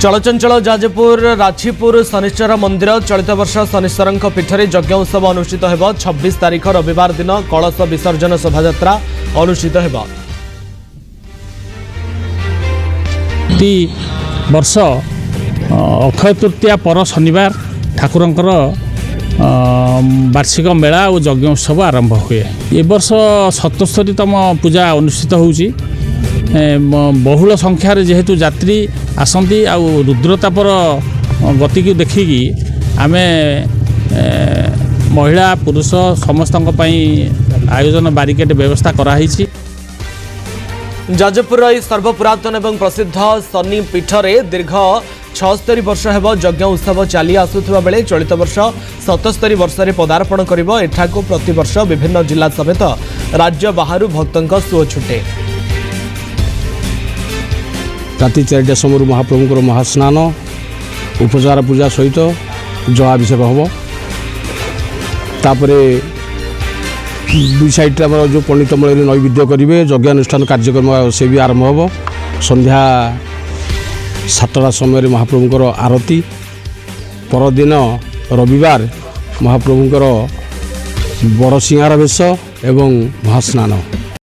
चलचंचल जाजपुर राछीपुर शनिश्चर मंदिर चलित वर्ष शनिश्वर पीठर यज्ञ उत्सव अनुष्ठित हो 26 तारिख रविवार दिन कलश विसर्जन शोभा अनुष्ठित हो। वर्ष अक्षय तृतीया पर शनिवार ठाकुरंकर वार्षिक मेला और यज्ञ उत्सव आरंभ हुए। ए वर्ष 77तम पूजा अनुष्ठित होउची। बहुल संख्यार जेहेतु यात्री आसती आ रुद्रतापर गति को देखिकी आमे महिला पुरुष समस्त आयोजन बारिकेड व्यवस्था कराई। जाजपुर सर्वपुरातन एवं प्रसिद्ध शनि पीठरे दीर्घ 76 वर्ष हेब यज्ञ उत्सव चली आसुथिबा बेले चलित वर्ष 77 वर्ष रे पदार्पण करिबो। एठाकु प्रतिवर्ष विभिन्न जिला समेत राज्य बाहर भक्तंक सुओ छुटे। राति 4टा समय महाप्रभुंकर महास्नान उपचार पूजा सहित जलाभिषेक हम तापर दुई साइड जो पंडित मल नैवेद्य करेंगे यज्ञानुष्ठान कार्यक्रम से भी आरंभ हम। संध्या 7टा समय महाप्रभुंकर आरती परदिन रविवार महाप्रभुंकर बड़ सिंहार बेश एवं महास्नान।